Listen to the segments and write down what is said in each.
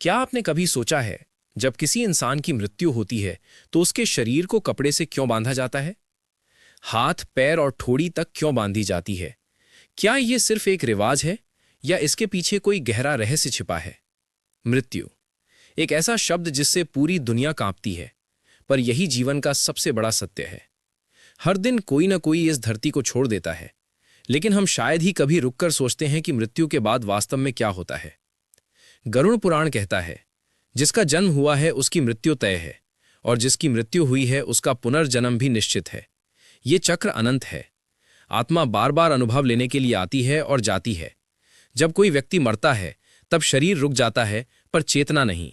क्या आपने कभी सोचा है, जब किसी इंसान की मृत्यु होती है तो उसके शरीर को कपड़े से क्यों बांधा जाता है? हाथ, पैर और ठोड़ी तक क्यों बांधी जाती है? क्या ये सिर्फ एक रिवाज है या इसके पीछे कोई गहरा रहस्य छिपा है? मृत्यु एक ऐसा शब्द जिससे पूरी दुनिया कांपती है, पर यही जीवन का सबसे बड़ा सत्य है। हर दिन कोई ना कोई इस धरती को छोड़ देता है, लेकिन हम शायद ही कभी रुककर सोचते हैं कि मृत्यु के बाद वास्तव में क्या होता है। गरुड़ पुराण कहता है, जिसका जन्म हुआ है उसकी मृत्यु तय है, और जिसकी मृत्यु हुई है उसका पुनर्जन्म भी निश्चित है। ये चक्र अनंत है। आत्मा बार बार अनुभव लेने के लिए आती है और जाती है। जब कोई व्यक्ति मरता है तब शरीर रुक जाता है, पर चेतना नहीं।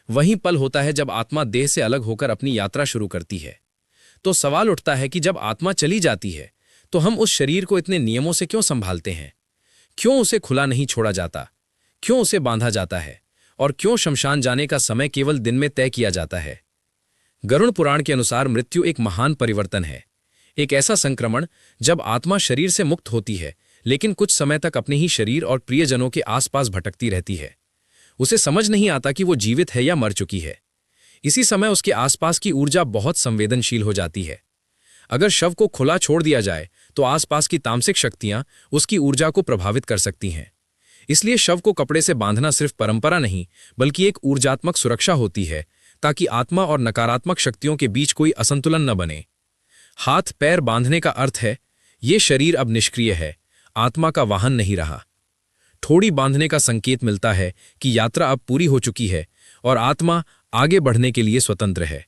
वही पल होता है जब आत्मा देह से अलग होकर अपनी यात्रा शुरू करती है। तो सवाल उठता है कि जब आत्मा चली जाती है तो हम उस शरीर को इतने नियमों से क्यों संभालते हैं? क्यों उसे खुला नहीं छोड़ा जाता? क्यों उसे बांधा जाता है? और क्यों शमशान जाने का समय केवल दिन में तय किया जाता है? गरुड़ पुराण के अनुसार मृत्यु एक महान परिवर्तन है, एक ऐसा संक्रमण जब आत्मा शरीर से मुक्त होती है, लेकिन कुछ समय तक अपने ही शरीर और प्रियजनों के आसपास भटकती रहती है। उसे समझ नहीं आता कि वो जीवित है या मर चुकी है। इसी समय उसके आसपास की ऊर्जा बहुत संवेदनशील हो जाती है। अगर शव को खुला छोड़ दिया जाए तो आसपास की तामसिक शक्तियां उसकी ऊर्जा को प्रभावित कर सकती हैं। इसलिए शव को कपड़े से बांधना सिर्फ परंपरा नहीं, बल्कि एक ऊर्जात्मक सुरक्षा होती है, ताकि आत्मा और नकारात्मक शक्तियों के बीच कोई असंतुलन न बने। हाथ पैर बांधने का अर्थ है, ये शरीर अब निष्क्रिय है, आत्मा का वाहन नहीं रहा। ठोड़ी बांधने का संकेत मिलता है कि यात्रा अब पूरी हो चुकी है और आत्मा आगे बढ़ने के लिए स्वतंत्र है।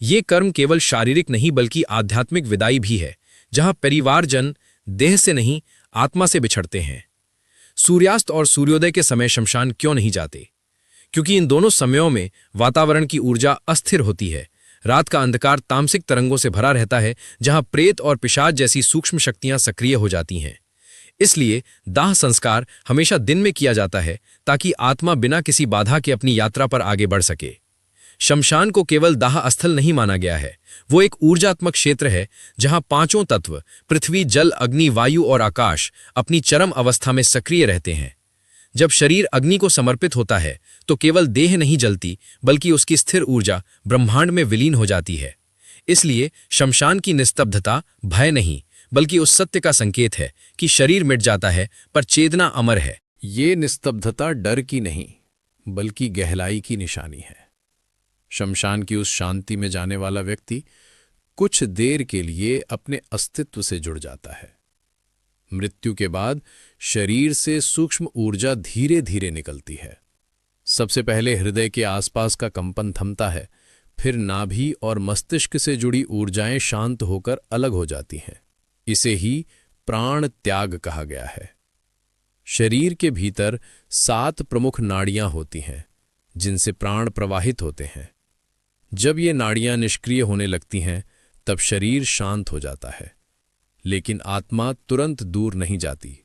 ये कर्म केवल शारीरिक नहीं बल्कि आध्यात्मिक विदाई भी है, जहां परिवारजन देह से नहीं आत्मा से बिछड़ते हैं। सूर्यास्त और सूर्योदय के समय शमशान क्यों नहीं जाते? क्योंकि इन दोनों समयों में वातावरण की ऊर्जा अस्थिर होती है। रात का अंधकार तामसिक तरंगों से भरा रहता है, जहां प्रेत और पिशाच जैसी सूक्ष्म शक्तियां सक्रिय हो जाती हैं। इसलिए दाह संस्कार हमेशा दिन में किया जाता है, ताकि आत्मा बिना किसी बाधा के अपनी यात्रा पर आगे बढ़ सके। शमशान को केवल दाह स्थल नहीं माना गया है, वो एक ऊर्जात्मक क्षेत्र है जहां पांचों तत्व पृथ्वी, जल, अग्नि, वायु और आकाश अपनी चरम अवस्था में सक्रिय रहते हैं। जब शरीर अग्नि को समर्पित होता है तो केवल देह नहीं जलती, बल्कि उसकी स्थिर ऊर्जा ब्रह्मांड में विलीन हो जाती है। इसलिए शमशान की निस्तब्धता भय नहीं, बल्कि उस सत्य का संकेत है कि शरीर मिट जाता है पर चेतना अमर है। ये निस्तब्धता डर की नहीं, बल्कि गहराई की निशानी है। शमशान की उस शांति में जाने वाला व्यक्ति कुछ देर के लिए अपने अस्तित्व से जुड़ जाता है। मृत्यु के बाद शरीर से सूक्ष्म ऊर्जा धीरे धीरे निकलती है। सबसे पहले हृदय के आसपास का कंपन थमता है, फिर नाभि और मस्तिष्क से जुड़ी ऊर्जाएं शांत होकर अलग हो जाती हैं। इसे ही प्राण त्याग कहा गया है। शरीर के भीतर 7 प्रमुख नाड़ियां होती हैं, जिनसे प्राण प्रवाहित होते हैं। जब ये नाड़ियां निष्क्रिय होने लगती हैं, तब शरीर शांत हो जाता है, लेकिन आत्मा तुरंत दूर नहीं जाती।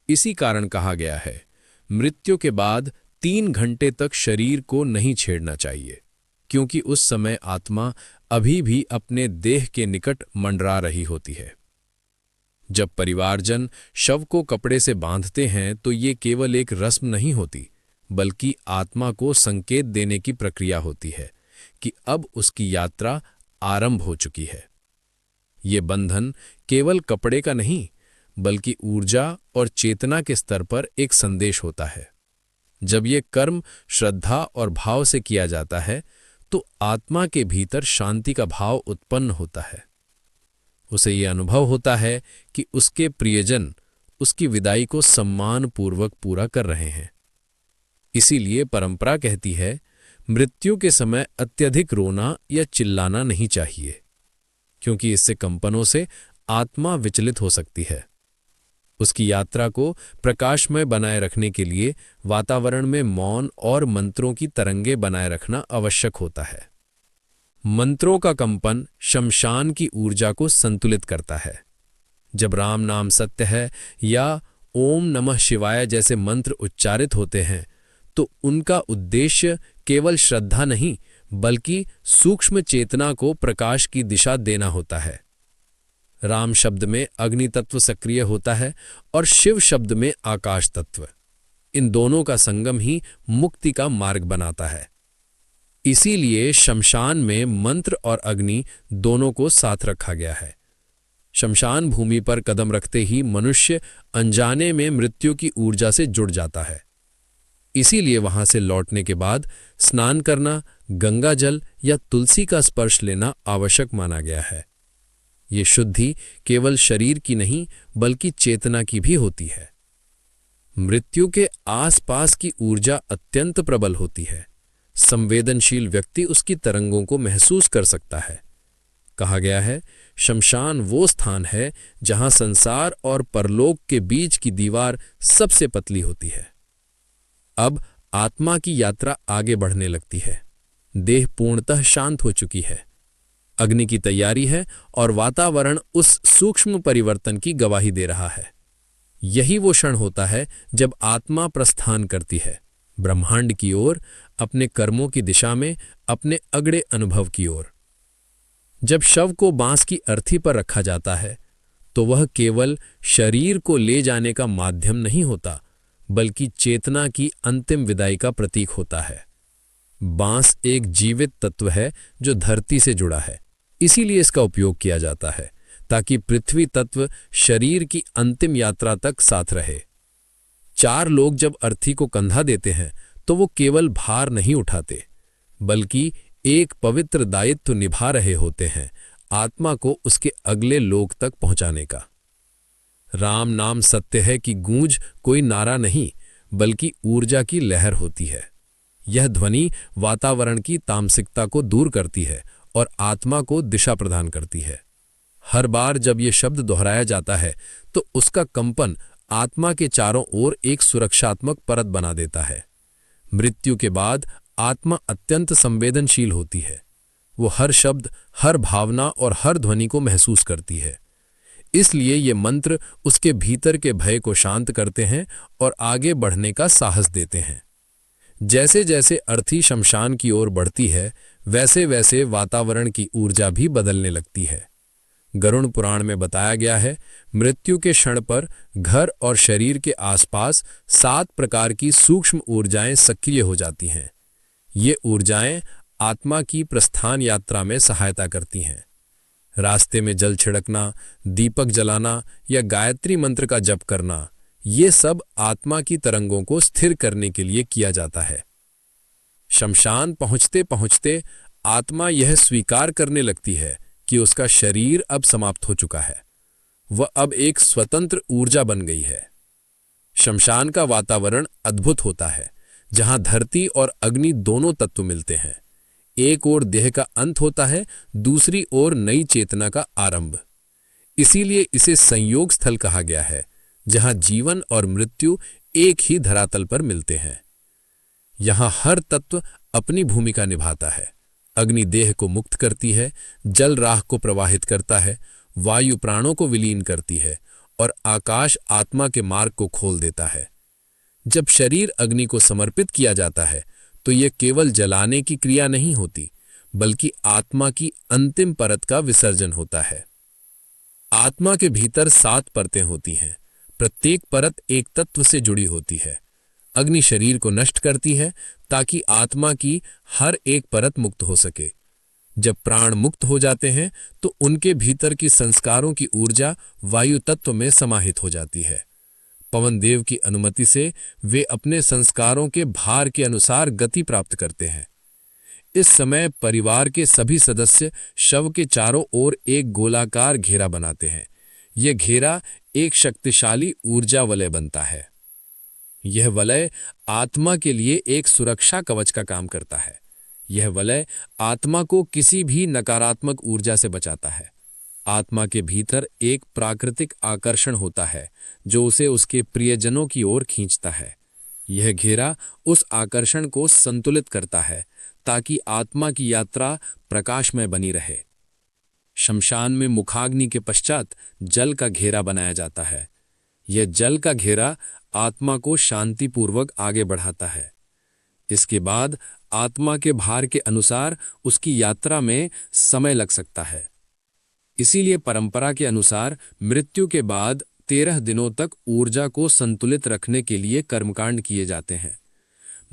इसी कारण कहा गया है, मृत्यु के बाद 3 घंटे तक शरीर को नहीं छेड़ना चाहिए, क्योंकि उस समय आत्मा अभी भी अपने देह के निकट मंडरा रही होती है। जब परिवारजन शव को कपड़े से बांधते हैं तो ये केवल एक रस्म नहीं होती, बल्कि आत्मा को संकेत देने की प्रक्रिया होती है कि अब उसकी यात्रा आरंभ हो चुकी है। ये बंधन केवल कपड़े का नहीं, बल्कि ऊर्जा और चेतना के स्तर पर एक संदेश होता है। जब ये कर्म श्रद्धा और भाव से किया जाता है तो आत्मा के भीतर शांति का भाव उत्पन्न होता है। उसे ये अनुभव होता है कि उसके प्रियजन उसकी विदाई को सम्मानपूर्वक पूरा कर रहे हैं। इसीलिए परंपरा कहती है, मृत्यु के समय अत्यधिक रोना या चिल्लाना नहीं चाहिए, क्योंकि इससे कंपनों से आत्मा विचलित हो सकती है। उसकी यात्रा को प्रकाशमय बनाए रखने के लिए वातावरण में मौन और मंत्रों की तरंगे बनाए रखना आवश्यक होता है। मंत्रों का कंपन शमशान की ऊर्जा को संतुलित करता है। जब राम नाम सत्य है या ओम नमः शिवाय जैसे मंत्र उच्चारित होते हैं, तो उनका उद्देश्य केवल श्रद्धा नहीं, बल्कि सूक्ष्म चेतना को प्रकाश की दिशा देना होता है। राम शब्द में अग्नि तत्व सक्रिय होता है और शिव शब्द में आकाश तत्व। इन दोनों का संगम ही मुक्ति का मार्ग बनाता है। इसीलिए शमशान में मंत्र और अग्नि दोनों को साथ रखा गया है। शमशान भूमि पर कदम रखते ही मनुष्य अनजाने में मृत्यु की ऊर्जा से जुड़ जाता है। इसीलिए वहां से लौटने के बाद स्नान करना, गंगा जल या तुलसी का स्पर्श लेना आवश्यक माना गया है। ये शुद्धि केवल शरीर की नहीं बल्कि चेतना की भी होती है। मृत्यु के आसपास की ऊर्जा अत्यंत प्रबल होती है। संवेदनशील व्यक्ति उसकी तरंगों को महसूस कर सकता है। कहा गया है, शमशान वो स्थान है जहां संसार और परलोक के बीच की दीवार सबसे पतली होती है। अब आत्मा की यात्रा आगे बढ़ने लगती है। देह पूर्णतः शांत हो चुकी है। अग्नि की तैयारी है और वातावरण उस सूक्ष्म परिवर्तन की गवाही दे रहा है। यही वो क्षण होता है जब आत्मा प्रस्थान करती है, ब्रह्मांड की ओर, अपने कर्मों की दिशा में, अपने अगड़े अनुभव की ओर। जब शव को बांस की अर्थी पर रखा जाता है तो वह केवल शरीर को ले जाने का माध्यम नहीं होता, बल्कि चेतना की अंतिम विदाई का प्रतीक होता है। बांस एक जीवित तत्व है जो धरती से जुड़ा है। इसीलिए इसका उपयोग किया जाता है ताकि पृथ्वी तत्व शरीर की अंतिम यात्रा तक साथ रहे। 4 लोग जब अर्थी को कंधा देते हैं तो वो केवल भार नहीं उठाते, बल्कि एक पवित्र दायित्व निभा रहे होते हैं, आत्मा को उसके अगले लोक तक पहुंचाने का। राम नाम सत्य है कि गूंज कोई नारा नहीं, बल्कि ऊर्जा की लहर होती है। यह ध्वनि वातावरण की तामसिकता को दूर करती है और आत्मा को दिशा प्रदान करती है। हर बार जब यह शब्द दोहराया जाता है तो उसका कंपन आत्मा के चारों ओर एक सुरक्षात्मक परत बना देता है। मृत्यु के बाद आत्मा अत्यंत संवेदनशील होती है। वो हर शब्द, हर भावना और हर ध्वनि को महसूस करती है। इसलिए ये मंत्र उसके भीतर के भय को शांत करते हैं और आगे बढ़ने का साहस देते हैं। जैसे जैसे अर्थी शमशान की ओर बढ़ती है, वैसे वैसे वातावरण की ऊर्जा भी बदलने लगती है। गरुड़ पुराण में बताया गया है, मृत्यु के क्षण पर घर और शरीर के आसपास 7 प्रकार की सूक्ष्म ऊर्जाएं सक्रिय हो जाती हैं। ये ऊर्जाएं आत्मा की प्रस्थान यात्रा में सहायता करती हैं। रास्ते में जल छिड़कना, दीपक जलाना या गायत्री मंत्र का जप करना, ये सब आत्मा की तरंगों को स्थिर करने के लिए किया जाता है। शमशान पहुंचते पहुंचते आत्मा यह स्वीकार करने लगती है कि उसका शरीर अब समाप्त हो चुका है। वह अब एक स्वतंत्र ऊर्जा बन गई है। शमशान का वातावरण अद्भुत होता है, जहां धरती और अग्नि दोनों तत्व मिलते हैं। एक ओर देह का अंत होता है, दूसरी ओर नई चेतना का आरंभ। इसीलिए इसे संयोग स्थल कहा गया है, जहां जीवन और मृत्यु एक ही धरातल पर मिलते हैं। यहां हर तत्व अपनी भूमिका निभाता है। अग्नि देह को मुक्त करती है, जल राह को प्रवाहित करता है, वायु प्राणों को विलीन करती है और आकाश आत्मा के मार्ग को खोल देता है। जब शरीर अग्नि को समर्पित किया जाता है तो यह केवल जलाने की क्रिया नहीं होती, बल्कि आत्मा की अंतिम परत का विसर्जन होता है। आत्मा के भीतर 7 परतें होती हैं। प्रत्येक परत एक तत्व से जुड़ी होती है। अग्नि शरीर को नष्ट करती है ताकि आत्मा की हर एक परत मुक्त हो सके। जब प्राण मुक्त हो जाते हैं तो उनके भीतर की संस्कारों की ऊर्जा वायु तत्व में समाहित हो जाती है। पवन देव की अनुमति से वे अपने संस्कारों के भार के अनुसार गति प्राप्त करते हैं। इस समय परिवार के सभी सदस्य शव के चारों ओर एक गोलाकार घेरा बनाते हैं। यह घेरा एक शक्तिशाली ऊर्जा वलय बनता है। यह वलय आत्मा के लिए एक सुरक्षा कवच का काम करता है। यह वलय आत्मा को किसी भी नकारात्मक ऊर्जा से बचाता है। आत्मा के भीतर एक प्राकृतिक आकर्षण होता है जो उसे उसके प्रियजनों की ओर खींचता है। यह घेरा उस आकर्षण को संतुलित करता है ताकि आत्मा की यात्रा प्रकाशमय बनी रहे। शमशान में मुखाग्नि के पश्चात जल का घेरा बनाया जाता है। यह जल का घेरा आत्मा को शांतिपूर्वक आगे बढ़ाता है। इसके बाद आत्मा के भार के अनुसार उसकी यात्रा में समय लग सकता है। इसीलिए परंपरा के अनुसार मृत्यु के बाद 13 दिनों तक ऊर्जा को संतुलित रखने के लिए कर्मकांड किए जाते हैं।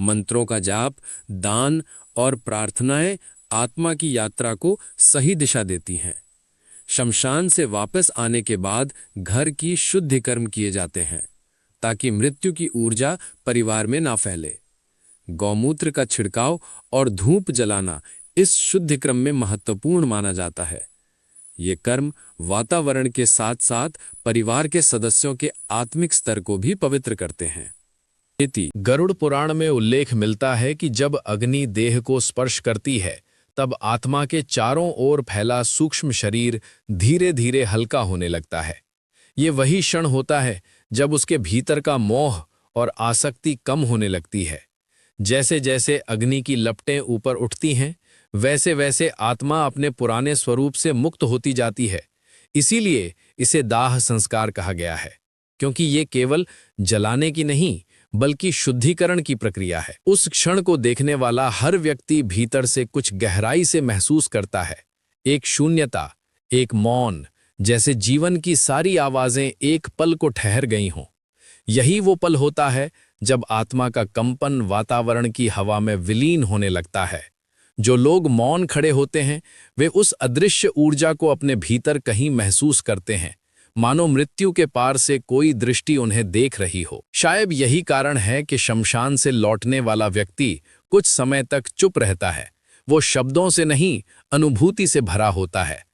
मंत्रों का जाप, दान और प्रार्थनाएं आत्मा की यात्रा को सही दिशा देती हैं। शमशान से वापस आने के बाद घर की शुद्धि कर्म किए जाते हैं ताकि मृत्यु की ऊर्जा परिवार में ना फैले। गौमूत्र का छिड़काव और धूप जलाना इस शुद्धि क्रम में महत्वपूर्ण माना जाता है। ये कर्म वातावरण के साथ साथ परिवार के सदस्यों के आत्मिक स्तर को भी पवित्र करते हैं। गरुड़ पुराण में उल्लेख मिलता है कि जब अग्नि देह को स्पर्श करती है तब आत्मा के चारों ओर फैला सूक्ष्म शरीर धीरे धीरे हल्का होने लगता है। ये वही क्षण होता है जब उसके भीतर का मोह और आसक्ति कम होने लगती है। जैसे जैसे अग्नि की लपटें ऊपर उठती हैं, वैसे वैसे आत्मा अपने पुराने स्वरूप से मुक्त होती जाती है। इसीलिए इसे दाह संस्कार कहा गया है, क्योंकि ये केवल जलाने की नहीं बल्कि शुद्धिकरण की प्रक्रिया है। उस क्षण को देखने वाला हर व्यक्ति भीतर से कुछ गहराई से महसूस करता है, एक शून्यता, एक मौन, जैसे जीवन की सारी आवाजें एक पल को ठहर गई हों। यही वो पल होता है जब आत्मा का कंपन वातावरण की हवा में विलीन होने लगता है। जो लोग मौन खड़े होते हैं वे उस अदृश्य ऊर्जा को अपने भीतर कहीं महसूस करते हैं, मानो मृत्यु के पार से कोई दृष्टि उन्हें देख रही हो। शायद यही कारण है कि शमशान से लौटने वाला व्यक्ति कुछ समय तक चुप रहता है। वो शब्दों से नहीं, अनुभूति से भरा होता है।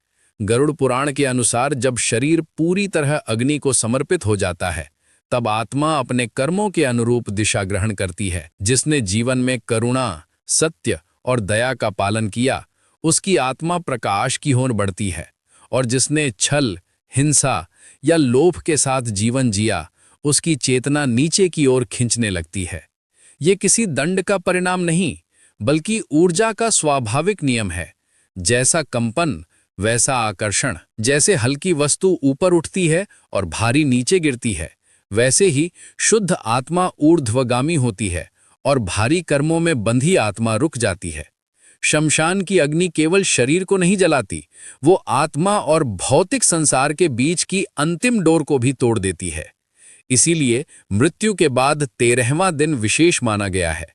गरुड़ पुराण के अनुसार जब शरीर पूरी तरह अग्नि को समर्पित हो जाता है तब आत्मा अपने कर्मों के अनुरूप दिशा ग्रहण करती है। जिसने जीवन में करुणा, सत्य और दया का पालन किया, उसकी आत्मा प्रकाश की ओर बढ़ती है, और जिसने छल, हिंसा या लोभ के साथ जीवन जिया, उसकी चेतना नीचे की ओर खींचने लगती है। ये किसी दंड का परिणाम नहीं बल्कि ऊर्जा का स्वाभाविक नियम है। जैसा कंपन वैसा आकर्षण। जैसे हल्की वस्तु ऊपर उठती है और भारी नीचे गिरती है, वैसे ही शुद्ध आत्मा ऊर्ध्वगामी होती है और भारी कर्मों में बंधी आत्मा रुक जाती है। शमशान की अग्नि केवल शरीर को नहीं जलाती, वो आत्मा और भौतिक संसार के बीच की अंतिम डोर को भी तोड़ देती है। इसीलिए मृत्यु के बाद 13वां दिन विशेष माना गया है।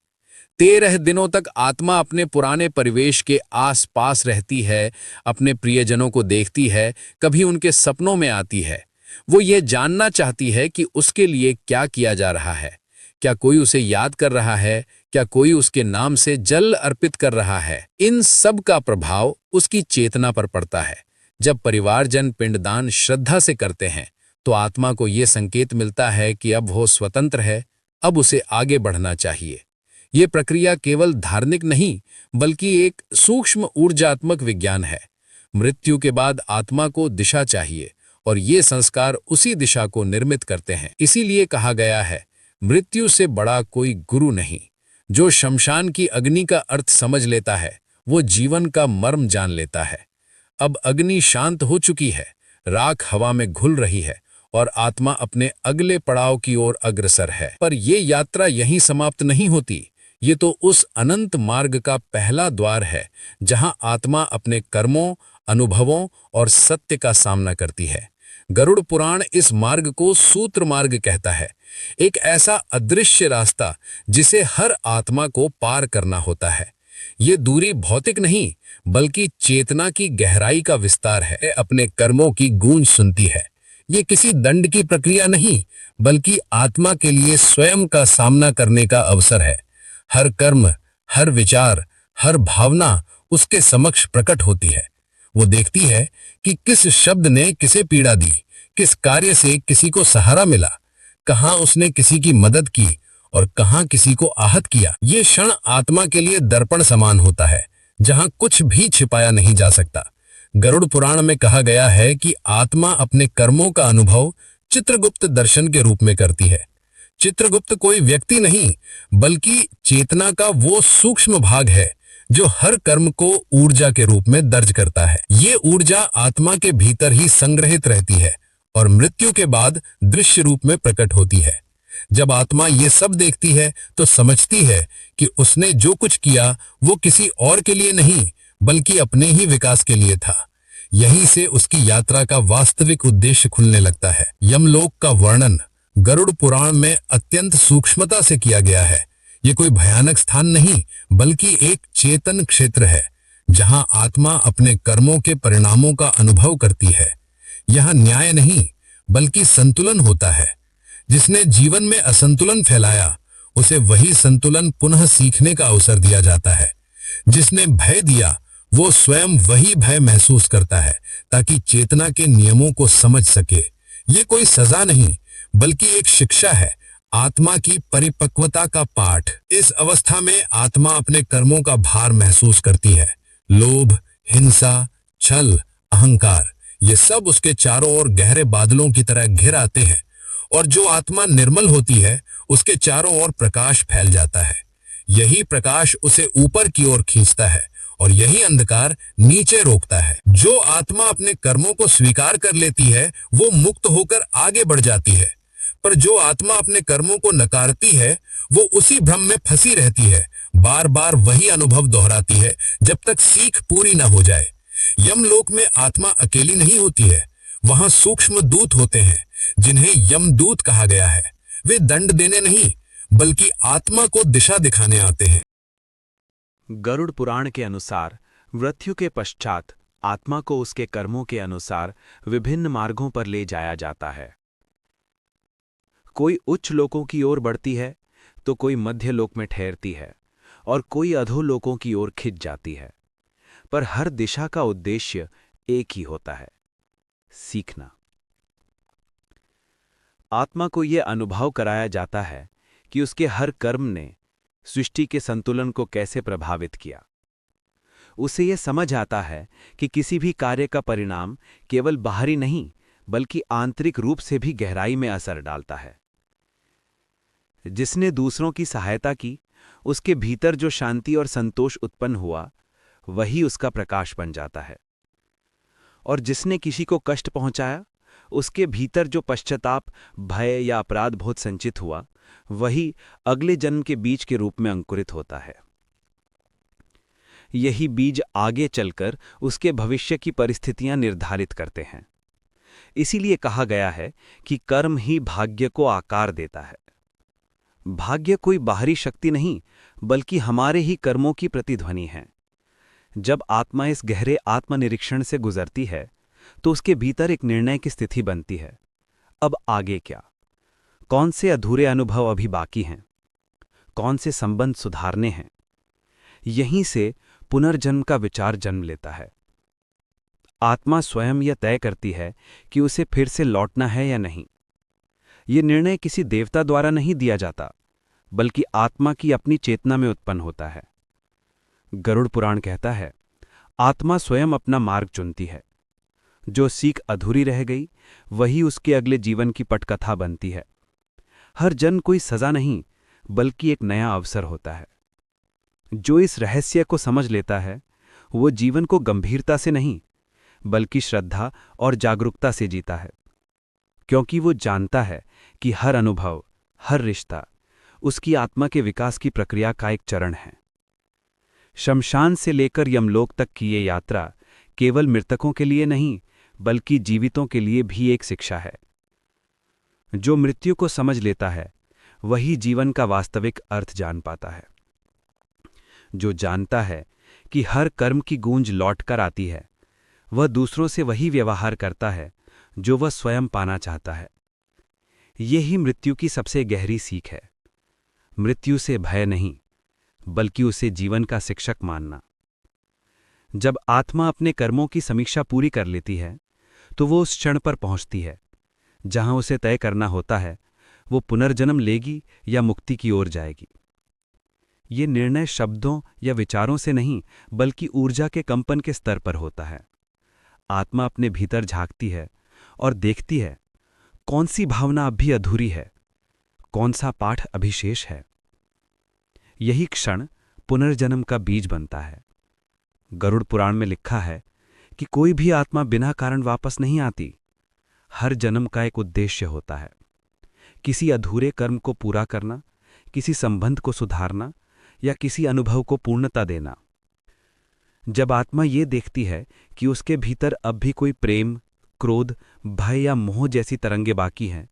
13 दिनों तक आत्मा अपने पुराने परिवेश के आसपास रहती है, अपने प्रियजनों को देखती है, कभी उनके सपनों में आती है। वो ये जानना चाहती है कि उसके लिए क्या किया जा रहा है, क्या कोई उसे याद कर रहा है, क्या कोई उसके नाम से जल अर्पित कर रहा है। इन सब का प्रभाव उसकी चेतना पर पड़ता है। जब परिवारजन पिंडदान श्रद्धा से करते हैं तो आत्मा को ये संकेत मिलता है कि अब वो स्वतंत्र है, अब उसे आगे बढ़ना चाहिए। ये प्रक्रिया केवल धार्मिक नहीं बल्कि एक सूक्ष्म ऊर्जात्मक विज्ञान है। मृत्यु के बाद आत्मा को दिशा चाहिए और ये संस्कार उसी दिशा को निर्मित करते हैं। इसीलिए कहा गया है, मृत्यु से बड़ा कोई गुरु नहीं। जो शमशान की अग्नि का अर्थ समझ लेता है वो जीवन का मर्म जान लेता है। अब अग्नि शांत हो चुकी है, राख हवा में घुल रही है और आत्मा अपने अगले पड़ाव की ओर अग्रसर है। पर ये यात्रा यहीं समाप्त नहीं होती। ये तो उस अनंत मार्ग का पहला द्वार है जहां आत्मा अपने कर्मों, अनुभवों और सत्य का सामना करती है। गरुड़ पुराण इस मार्ग को सूत्र मार्ग कहता है, एक ऐसा अदृश्य रास्ता जिसे हर आत्मा को पार करना होता है। ये दूरी भौतिक नहीं बल्कि चेतना की गहराई का विस्तार है। अपने कर्मों की गूंज सुनती है। ये किसी दंड की प्रक्रिया नहीं बल्कि आत्मा के लिए स्वयं का सामना करने का अवसर है। हर कर्म, हर विचार, हर भावना उसके समक्ष प्रकट होती है। वो देखती है कि किस शब्द ने किसे पीड़ा दी, किस कार्य से किसी को सहारा मिला, कहाँ उसने किसी की मदद की और कहाँ किसी को आहत किया। ये क्षण आत्मा के लिए दर्पण समान होता है जहाँ कुछ भी छिपाया नहीं जा सकता। गरुड़ पुराण में कहा गया है कि आत्मा अपने कर्मों का अनुभव चित्रगुप्त दर्शन के रूप में करती है। चित्रगुप्त कोई व्यक्ति नहीं बल्कि चेतना का वो सूक्ष्म भाग है जो हर कर्म को ऊर्जा के रूप में दर्ज करता है। ये ऊर्जा आत्मा के भीतर ही संग्रहित रहती है और मृत्यु के बाद दृश्य रूप में प्रकट होती है। जब आत्मा ये सब देखती है तो समझती है कि उसने जो कुछ किया वो किसी और के लिए नहीं बल्कि अपने ही विकास के लिए था। यहीं से उसकी यात्रा का वास्तविक उद्देश्य खुलने लगता है। यमलोक का वर्णन गरुड़ पुराण में अत्यंत सूक्ष्मता से किया गया है। ये कोई भयानक स्थान नहीं, बल्कि एक चेतन क्षेत्र है, जहां आत्मा अपने कर्मों के परिणामों का अनुभव करती है। यहाँ न्याय नहीं, बल्कि संतुलन होता है। जिसने जीवन में असंतुलन फैलाया, उसे वही संतुलन पुनः सीखने का अवसर दिया जाता है। जिसने भय दिया, वो स्वयं वही भय महसूस करता है, ताकि चेतना के नियमों को समझ सके। ये कोई सजा नहीं, बल्कि एक शिक्षा है, आत्मा की परिपक्वता का पाठ। इस अवस्था में आत्मा अपने कर्मों का भार महसूस करती है। लोभ, हिंसा, छल, अहंकार, ये सब उसके चारों ओर गहरे बादलों की तरह घिर आते हैं, और जो आत्मा निर्मल होती है, उसके चारों ओर प्रकाश फैल जाता है। यही प्रकाश उसे ऊपर की ओर खींचता है, और यही अंधकार नीचे रोकता है। जो आत्मा अपने कर्मों को स्वीकार कर लेती है, वो मुक्त होकर आगे बढ़ जाती है। पर जो आत्मा अपने कर्मों को नकारती है, वो उसी भ्रम में फंसी रहती है, बार बार वही अनुभव दोहराती है, जब तक सीख पूरी न हो जाए। यमलोक में आत्मा अकेली नहीं होती है। वहां सूक्ष्म दूत होते हैं, जिन्हें यमदूत कहा गया है। वे दंड देने नहीं, बल्कि आत्मा को दिशा दिखाने आते हैं। गरुड़ पुराण के अनुसार मृत्यु के पश्चात आत्मा को उसके कर्मों के अनुसार विभिन्न मार्गों पर ले जाया जाता है। कोई उच्च लोकों की ओर बढ़ती है, तो कोई मध्य लोक में ठहरती है, और कोई अधोलोकों की ओर खिंच जाती है। पर हर दिशा का उद्देश्य एक ही होता है, सीखना। आत्मा को यह अनुभव कराया जाता है कि उसके हर कर्म ने सृष्टि के संतुलन को कैसे प्रभावित किया। उसे यह समझ आता है कि किसी भी कार्य का परिणाम केवल बाहरी नहीं, बल्कि आंतरिक रूप से भी गहराई में असर डालता है। जिसने दूसरों की सहायता की, उसके भीतर जो शांति और संतोष उत्पन्न हुआ, वही उसका प्रकाश बन जाता है। और जिसने किसी को कष्ट पहुंचाया, उसके भीतर जो पश्चाताप, भय या अपराध बोध संचित हुआ, वही अगले जन्म के बीज के रूप में अंकुरित होता है। यही बीज आगे चलकर उसके भविष्य की परिस्थितियां निर्धारित करते हैं। इसीलिए कहा गया है कि कर्म ही भाग्य को आकार देता है। भाग्य कोई बाहरी शक्ति नहीं, बल्कि हमारे ही कर्मों की प्रतिध्वनि है। जब आत्मा इस गहरे आत्मनिरीक्षण से गुजरती है, तो उसके भीतर एक निर्णय की स्थिति बनती है। अब आगे क्या? कौन से अधूरे अनुभव अभी बाकी हैं? कौन से संबंध सुधारने हैं? यहीं से पुनर्जन्म का विचार जन्म लेता है। आत्मा स्वयं यह तय करती है कि उसे फिर से लौटना है या नहीं। ये निर्णय किसी देवता द्वारा नहीं दिया जाता, बल्कि आत्मा की अपनी चेतना में उत्पन्न होता है। गरुड़ पुराण कहता है, आत्मा स्वयं अपना मार्ग चुनती है। जो सीख अधूरी रह गई, वही उसके अगले जीवन की पटकथा बनती है। हर जन्म कोई सजा नहीं, बल्कि एक नया अवसर होता है। जो इस रहस्य को समझ लेता है, वो जीवन को गंभीरता से नहीं, बल्कि श्रद्धा और जागरूकता से जीता है। क्योंकि वो जानता है कि हर अनुभव, हर रिश्ता उसकी आत्मा के विकास की प्रक्रिया का एक चरण है। शमशान से लेकर यमलोक तक की ये यात्रा केवल मृतकों के लिए नहीं, बल्कि जीवितों के लिए भी एक शिक्षा है। जो मृत्यु को समझ लेता है, वही जीवन का वास्तविक अर्थ जान पाता है। जो जानता है कि हर कर्म की गूंज लौटकर आती है, वह दूसरों से वही व्यवहार करता है जो वह स्वयं पाना चाहता है। यही मृत्यु की सबसे गहरी सीख है। मृत्यु से भय नहीं, बल्कि उसे जीवन का शिक्षक मानना। जब आत्मा अपने कर्मों की समीक्षा पूरी कर लेती है, तो वो उस क्षण पर पहुंचती है जहां उसे तय करना होता है वो पुनर्जन्म लेगी या मुक्ति की ओर जाएगी। ये निर्णय शब्दों या विचारों से नहीं, बल्कि ऊर्जा के कंपन के स्तर पर होता है। आत्मा अपने भीतर झांकती है और देखती है कौन सी भावना अब भी अधूरी है, कौन सा पाठ अभी शेष है। यही क्षण पुनर्जन्म का बीज बनता है। गरुड़ पुराण में लिखा है कि कोई भी आत्मा बिना कारण वापस नहीं आती। हर जन्म का एक उद्देश्य होता है, किसी अधूरे कर्म को पूरा करना, किसी संबंध को सुधारना, या किसी अनुभव को पूर्णता देना। जब आत्मा ये देखती है कि उसके भीतर अब भी कोई प्रेम, क्रोध, भय या मोह जैसी तरंगे बाकी हैं,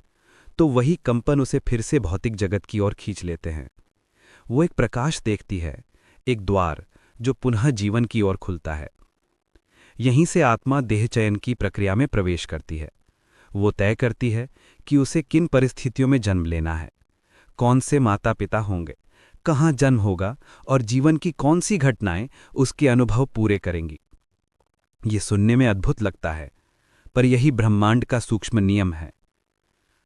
तो वही कंपन उसे फिर से भौतिक जगत की ओर खींच लेते हैं। वो एक प्रकाश देखती है, एक द्वार जो पुनः जीवन की ओर खुलता है। यहीं से आत्मा देह चयन की प्रक्रिया में प्रवेश करती है। वो तय करती है कि उसे किन परिस्थितियों में जन्म लेना है, कौन से माता पिता होंगे, कहाँ जन्म होगा और जीवन की कौन सी घटनाएं उसके अनुभव पूरे करेंगी। ये सुनने में अद्भुत लगता है, पर यही ब्रह्मांड का सूक्ष्म नियम है।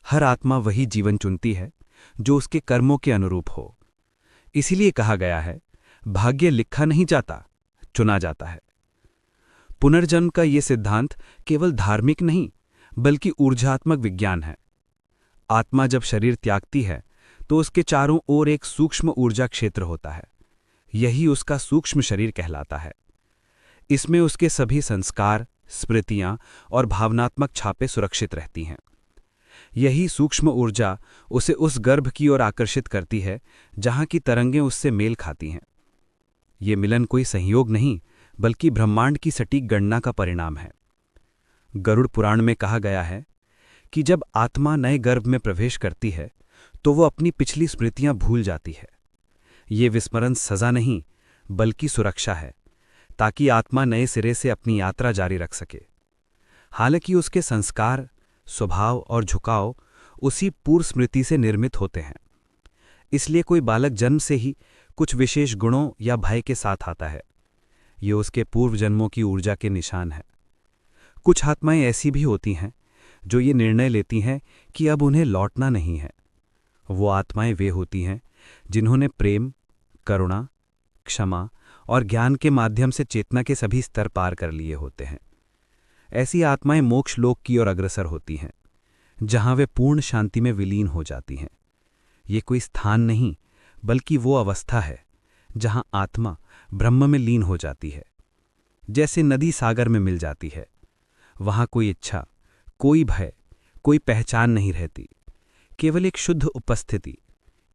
हर आत्मा वही जीवन चुनती है जो उसके कर्मों के अनुरूप हो। इसीलिए कहा गया है, भाग्य लिखा नहीं जाता, चुना जाता है। पुनर्जन्म का ये सिद्धांत केवल धार्मिक नहीं, बल्कि ऊर्जात्मक विज्ञान है। आत्मा जब शरीर त्यागती है तो उसके चारों ओर एक सूक्ष्म ऊर्जा क्षेत्र होता है। यही उसका सूक्ष्म शरीर कहलाता है। इसमें उसके सभी संस्कार, स्मृतियां और भावनात्मक छापे सुरक्षित रहती हैं। यही सूक्ष्म ऊर्जा उसे उस गर्भ की ओर आकर्षित करती है जहां की तरंगें उससे मेल खाती हैं। ये मिलन कोई संयोग नहीं, बल्कि ब्रह्मांड की सटीक गणना का परिणाम है। गरुड़ पुराण में कहा गया है कि जब आत्मा नए गर्भ में प्रवेश करती है तो वो अपनी पिछली स्मृतियां भूल जाती है। ये विस्मरण सजा नहीं, बल्कि सुरक्षा है, ताकि आत्मा नए सिरे से अपनी यात्रा जारी रख सके। हालांकि उसके संस्कार, स्वभाव और झुकाव उसी पूर्व स्मृति से निर्मित होते हैं। इसलिए कोई बालक जन्म से ही कुछ विशेष गुणों या भय के साथ आता है। ये उसके पूर्व जन्मों की ऊर्जा के निशान है। कुछ आत्माएं ऐसी भी होती हैं जो ये निर्णय लेती हैं कि अब उन्हें लौटना नहीं है। वो आत्माएं वे होती हैं जिन्होंने प्रेम, करुणा, क्षमा और ज्ञान के माध्यम से चेतना के सभी स्तर पार कर लिए होते हैं। ऐसी आत्माएं मोक्ष लोक की ओर अग्रसर होती हैं, जहां वे पूर्ण शांति में विलीन हो जाती हैं। ये कोई स्थान नहीं, बल्कि वो अवस्था है जहां आत्मा ब्रह्म में लीन हो जाती है। जैसे नदी सागर में मिल जाती है, वहां कोई इच्छा, कोई भय, कोई पहचान नहीं रहती, केवल एक शुद्ध उपस्थिति,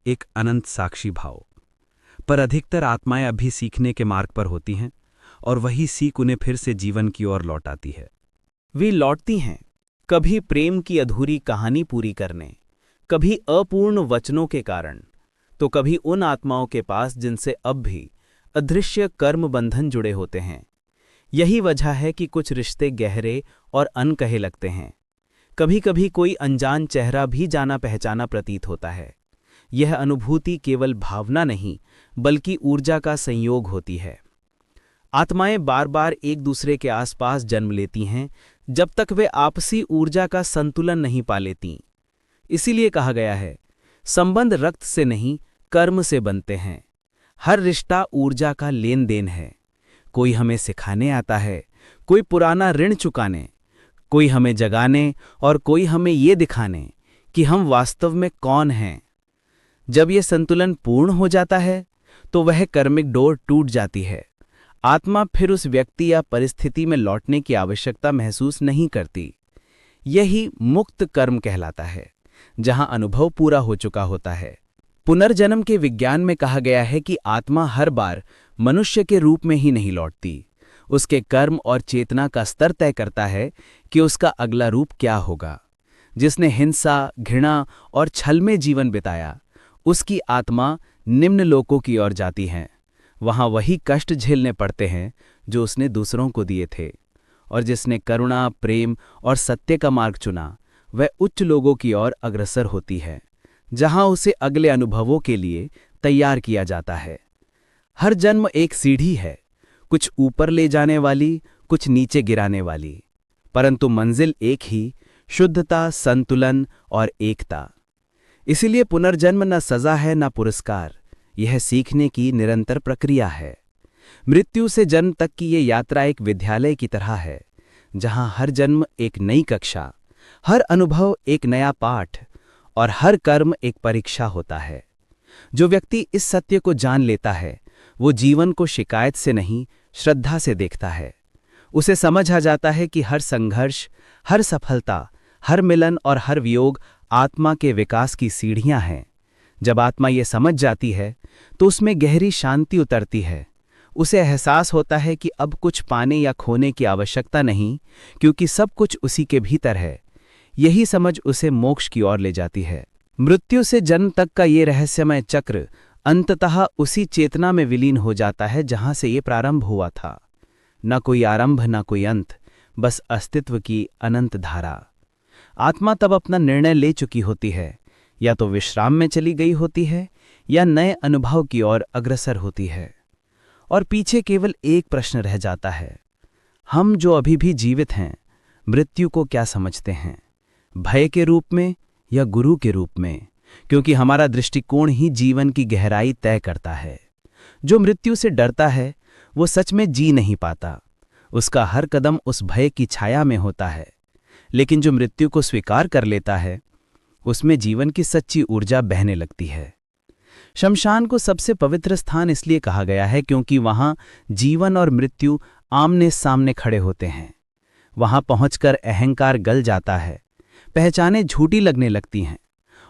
एक अनंत साक्षी भाव। पर अधिकतर आत्माएं अभी सीखने के मार्ग पर होती हैं और वही सीख उन्हें फिर से जीवन की ओर लौटाती है। वे लौटती हैं, कभी प्रेम की अधूरी कहानी पूरी करने, कभी अपूर्ण वचनों के कारण, तो कभी उन आत्माओं के पास जिनसे अब भी अदृश्य कर्म बंधन जुड़े होते हैं। यही वजह है कि कुछ रिश्ते गहरे और अनकहे लगते हैं। कभी कभी कोई अनजान चेहरा भी जाना पहचाना प्रतीत होता है। यह अनुभूति केवल भावना नहीं, बल्कि ऊर्जा का संयोग होती है। आत्माएं बार बार एक दूसरे के आसपास जन्म लेती हैं जब तक वे आपसी ऊर्जा का संतुलन नहीं पा लेती। इसीलिए कहा गया है, संबंध रक्त से नहीं, कर्म से बनते हैं। हर रिश्ता ऊर्जा का लेन देन है। कोई हमें सिखाने आता है, कोई पुराना ऋण चुकाने, कोई हमें जगाने और कोई हमें ये दिखाने कि हम वास्तव में कौन हैं। जब ये संतुलन पूर्ण हो जाता है तो वह कर्मिक डोर टूट जाती है। आत्मा फिर उस व्यक्ति या परिस्थिति में लौटने की आवश्यकता महसूस नहीं करती। यही मुक्त कर्म कहलाता है, जहां अनुभव पूरा हो चुका होता है। पुनर्जन्म के विज्ञान में कहा गया है कि आत्मा हर बार मनुष्य के रूप में ही नहीं लौटती। उसके कर्म और चेतना का स्तर तय करता है कि उसका अगला रूप क्या होगा। जिसने हिंसा, घृणा और छल में जीवन बिताया, उसकी आत्मा निम्न लोकों की ओर जाती है। वहां वही कष्ट झेलने पड़ते हैं जो उसने दूसरों को दिए थे। और जिसने करुणा, प्रेम और सत्य का मार्ग चुना, वह उच्च लोगों की ओर अग्रसर होती है, जहां उसे अगले अनुभवों के लिए तैयार किया जाता है। हर जन्म एक सीढ़ी है, कुछ ऊपर ले जाने वाली, कुछ नीचे गिराने वाली, परंतु मंजिल एक ही, शुद्धता, संतुलन और एकता। इसीलिए पुनर्जन्म न सजा है न पुरस्कार, यह सीखने की निरंतर प्रक्रिया है। मृत्यु से जन्म तक की ये यात्रा एक विद्यालय की तरह है, जहां हर जन्म एक नई कक्षा, हर अनुभव एक नया पाठ और हर कर्म एक परीक्षा होता है। जो व्यक्ति इस सत्य को जान लेता है, वो जीवन को शिकायत से नहीं, श्रद्धा से देखता है। उसे समझ आ जाता है कि हर संघर्ष, हर सफलता, हर मिलन और हर वियोग आत्मा के विकास की सीढ़ियां हैं। जब आत्मा ये समझ जाती है तो उसमें गहरी शांति उतरती है। उसे एहसास होता है कि अब कुछ पाने या खोने की आवश्यकता नहीं, क्योंकि सब कुछ उसी के भीतर है। यही समझ उसे मोक्ष की ओर ले जाती है। मृत्यु से जन्म तक का ये रहस्यमय चक्र अंततः उसी चेतना में विलीन हो जाता है जहां से ये प्रारंभ हुआ था। न कोई आरंभ, न कोई अंत, बस अस्तित्व की अनंत धारा। आत्मा तब अपना निर्णय ले चुकी होती है, या तो विश्राम में चली गई होती है या नए अनुभव की ओर अग्रसर होती है। और पीछे केवल एक प्रश्न रह जाता है, हम जो अभी भी जीवित हैं, मृत्यु को क्या समझते हैं, भय के रूप में या गुरु के रूप में? क्योंकि हमारा दृष्टिकोण ही जीवन की गहराई तय करता है। जो मृत्यु से डरता है वो सच में जी नहीं पाता, उसका हर कदम उस भय की छाया में होता है। लेकिन जो मृत्यु को स्वीकार कर लेता है, उसमें जीवन की सच्ची ऊर्जा बहने लगती है। शमशान को सबसे पवित्र स्थान इसलिए कहा गया है क्योंकि वहां जीवन और मृत्यु आमने सामने खड़े होते हैं। वहां पहुंचकर अहंकार गल जाता है, पहचानें झूठी लगने लगती हैं,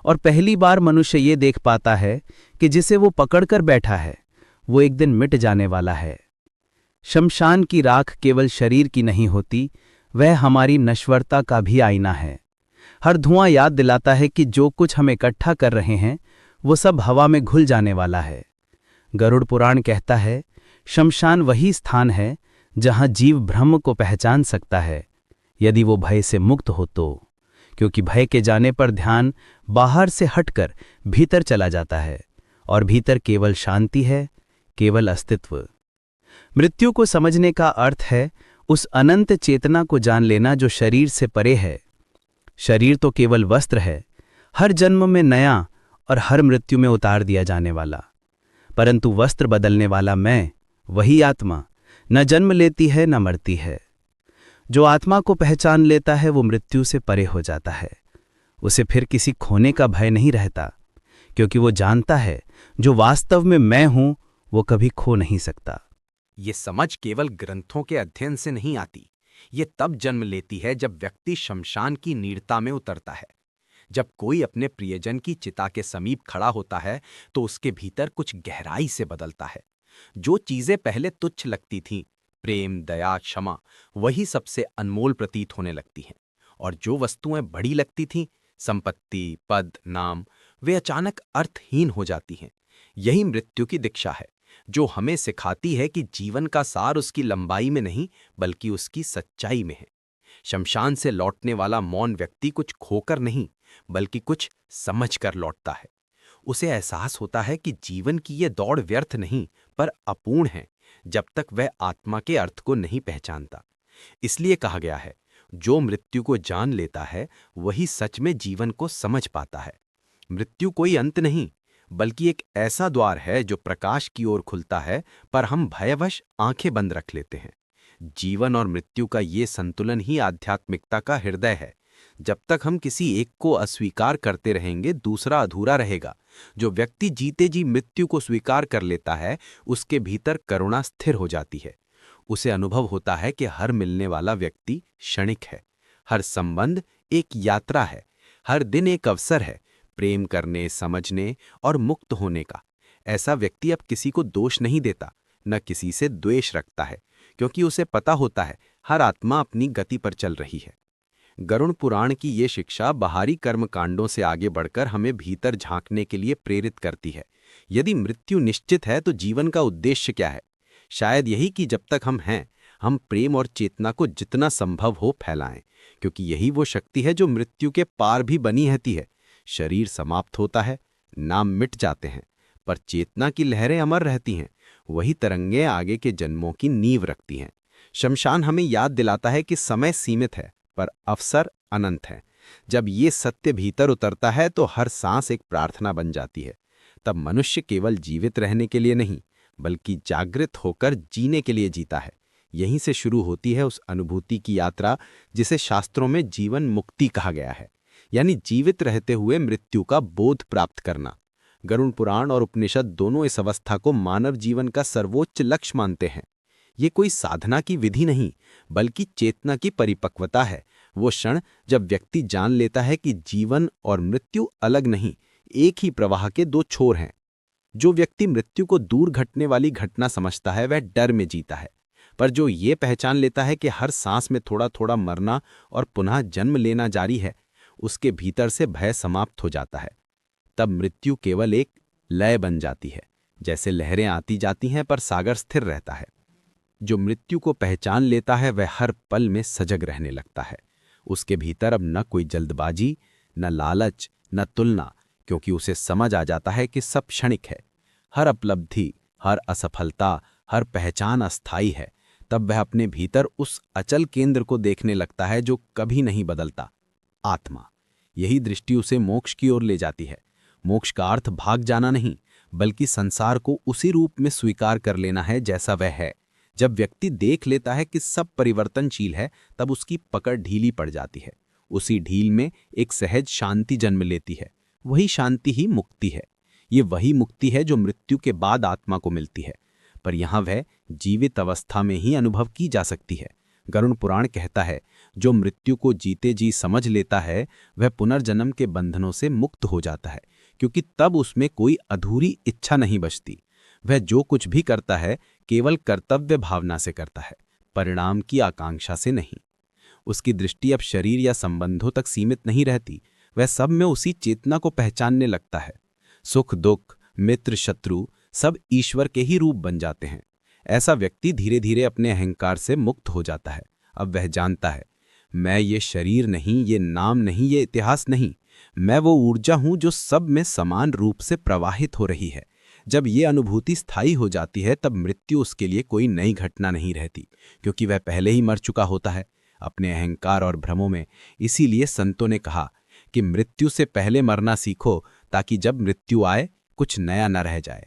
और पहली बार मनुष्य ये देख पाता है कि जिसे वो पकड़कर बैठा है वो एक दिन मिट जाने वाला है। शमशान की राख केवल शरीर की नहीं होती, वह हमारी नश्वरता का भी आईना है। हर धुआं याद दिलाता है कि जो कुछ हम इकट्ठा कर रहे हैं वो सब हवा में घुल जाने वाला है। गरुड़ पुराण कहता है, शमशान वही स्थान है जहां जीव ब्रह्म को पहचान सकता है, यदि वो भय से मुक्त हो तो। क्योंकि भय के जाने पर ध्यान बाहर से हटकर भीतर चला जाता है, और भीतर केवल शांति है, केवल अस्तित्व। मृत्यु को समझने का अर्थ है उस अनंत चेतना को जान लेना जो शरीर से परे है। शरीर तो केवल वस्त्र है, हर जन्म में नया और हर मृत्यु में उतार दिया जाने वाला। परंतु वस्त्र बदलने वाला मैं, वही आत्मा, न जन्म लेती है न मरती है। जो आत्मा को पहचान लेता है वो मृत्यु से परे हो जाता है। उसे फिर किसी खोने का भय नहीं रहता, क्योंकि वो जानता है जो वास्तव में मैं हूं वो कभी खो नहीं सकता। ये समझ केवल ग्रंथों के अध्ययन से नहीं आती। ये तब जन्म लेती है जब व्यक्ति शमशान की नीरता में उतरता है। जब कोई अपने प्रियजन की चिता के समीप खड़ा होता है तो उसके भीतर कुछ गहराई से बदलता है। जो चीजें पहले तुच्छ लगती थीं, प्रेम, दया, क्षमा, वही सबसे अनमोल प्रतीत होने लगती हैं। और जो वस्तुएं बड़ी लगती थीं, संपत्ति, पद, नाम, वे अचानक अर्थहीन हो जाती हैं। यही मृत्यु की दीक्षा है, जो हमें सिखाती है कि जीवन का सार उसकी लंबाई में नहीं बल्कि उसकी सच्चाई में है। शमशान से लौटने वाला मौन व्यक्ति कुछ खोकर नहीं बल्कि कुछ समझकर लौटता है। उसे एहसास होता है कि जीवन की ये दौड़ व्यर्थ नहीं पर अपूर्ण है, जब तक वह आत्मा के अर्थ को नहीं पहचानता। इसलिए कहा गया है, जो मृत्यु को जान लेता है वही सच में जीवन को समझ पाता है। मृत्यु कोई अंत नहीं बल्कि एक ऐसा द्वार है जो प्रकाश की ओर खुलता है, पर हम भयवश आंखें बंद रख लेते हैं। जीवन और मृत्यु का ये संतुलन ही आध्यात्मिकता का हृदय है। जब तक हम किसी एक को अस्वीकार करते रहेंगे, दूसरा अधूरा रहेगा। जो व्यक्ति जीते जी मृत्यु को स्वीकार कर लेता है, उसके भीतर करुणा स्थिर हो जाती है। उसे अनुभव होता है कि हर मिलने वाला व्यक्ति क्षणिक है, हर संबंध एक यात्रा है, हर दिन एक अवसर है प्रेम करने, समझने और मुक्त होने का। ऐसा व्यक्ति अब किसी को दोष नहीं देता, न किसी से द्वेष रखता है, क्योंकि उसे पता होता है हर आत्मा अपनी गति पर चल रही है। गरुड़ पुराण की ये शिक्षा बाहरी कर्म कांडों से आगे बढ़कर हमें भीतर झांकने के लिए प्रेरित करती है। यदि मृत्यु निश्चित है तो जीवन का उद्देश्य क्या है? शायद यही कि जब तक हम हैं, हम प्रेम और चेतना को जितना संभव हो फैलाएं, क्योंकि यही वो शक्ति है जो मृत्यु के पार भी बनी रहती है। शरीर समाप्त होता है, नाम मिट जाते हैं, पर चेतना की लहरें अमर रहती हैं। वही तरंगें आगे के जन्मों की नींव रखती हैं। शमशान हमें याद दिलाता है कि समय सीमित है पर अवसर अनंत है। जब ये सत्य भीतर उतरता है तो हर सांस एक प्रार्थना बन जाती है। तब मनुष्य केवल जीवित रहने के लिए नहीं बल्कि जागृत होकर जीने के लिए जीता है। यहीं से शुरू होती है उस अनुभूति की यात्रा जिसे शास्त्रों में जीवन मुक्ति कहा गया है, यानी जीवित रहते हुए मृत्यु का बोध प्राप्त करना। गरुड़ पुराण और उपनिषद दोनों इस अवस्था को मानव जीवन का सर्वोच्च लक्ष्य मानते हैं। ये कोई साधना की विधि नहीं बल्कि चेतना की परिपक्वता है। वो क्षण जब व्यक्ति जान लेता है कि जीवन और मृत्यु अलग नहीं, एक ही प्रवाह के दो छोर हैं। जो व्यक्ति मृत्यु को दूर घटने वाली घटना समझता है वह डर में जीता है, पर जो ये पहचान लेता है कि हर सांस में थोड़ा थोड़ा मरना और पुनः जन्म लेना जारी है, उसके भीतर से भय समाप्त हो जाता है। तब मृत्यु केवल एक लय बन जाती है, जैसे लहरें आती जाती हैं पर सागर स्थिर रहता है। जो मृत्यु को पहचान लेता है वह हर पल में सजग रहने लगता है। उसके भीतर अब न कोई जल्दबाजी, न लालच, न तुलना, क्योंकि उसे समझ आ जाता है कि सब क्षणिक है। हर उपलब्धि, हर असफलता, हर पहचान अस्थायी है। तब वह अपने भीतर उस अचल केंद्र को देखने लगता है जो कभी नहीं बदलता, आत्मा। यही दृष्टि उसे मोक्ष की ओर ले जाती है। मोक्ष का अर्थ भाग जाना नहीं, बल्कि संसार को उसी रूप में स्वीकार कर लेना है जैसा वह है। जब व्यक्ति देख लेता है कि सब परिवर्तनशील है, तब उसकी पकड़ ढीली पड़ जाती है। उसी ढील में एक सहज शांति जन्म लेती है। वही शांति ही मुक्ति है। ये वही मुक्ति है जो मृत्यु के बाद आत्मा को मिलती है, पर यहाँ वह जीवित अवस्था में ही अनुभव की जा सकती है। गरुड़ पुराण कहता है, जो मृत्यु को जीते जी समझ लेता है वह पुनर्जन्म के बंधनों से मुक्त हो जाता है, क्योंकि तब उसमें कोई अधूरी इच्छा नहीं बचती। वह जो कुछ भी करता है केवल कर्तव्य भावना से करता है, परिणाम की आकांक्षा से नहीं। उसकी दृष्टि अब शरीर या संबंधों तक सीमित नहीं रहती, वह सब में उसी चेतना को पहचानने लगता है। सुख दुख, मित्र शत्रु सब ईश्वर के ही रूप बन जाते हैं। ऐसा व्यक्ति धीरे धीरे अपने अहंकार से मुक्त हो जाता है। अब वह जानता है, मैं ये शरीर नहीं, ये नाम नहीं, ये इतिहास नहीं, मैं वो ऊर्जा हूं जो सब में समान रूप से प्रवाहित हो रही है। जब ये अनुभूति स्थायी हो जाती है तब मृत्यु उसके लिए कोई नई घटना नहीं रहती, क्योंकि वह पहले ही मर चुका होता है अपने अहंकार और भ्रमों में। इसीलिए संतों ने कहा कि मृत्यु से पहले मरना सीखो, ताकि जब मृत्यु आए कुछ नया न रह जाए।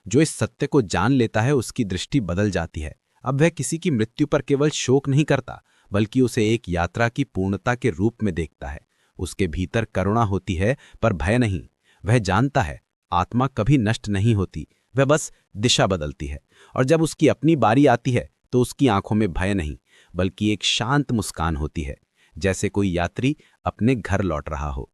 जो इस सत्य को जान लेता है उसकी दृष्टि बदल जाती है। अब वह किसी की मृत्यु पर केवल शोक नहीं करता, बल्कि उसे एक यात्रा की पूर्णता के रूप में देखता है। उसके भीतर करुणा होती है पर भय नहीं। वह जानता है आत्मा कभी नष्ट नहीं होती, वह बस दिशा बदलती है। और जब उसकी अपनी बारी आती है तो उसकी आंखों में भय नहीं, बल्कि एक शांत मुस्कान होती है, जैसे कोई यात्री अपने घर लौट रहा हो।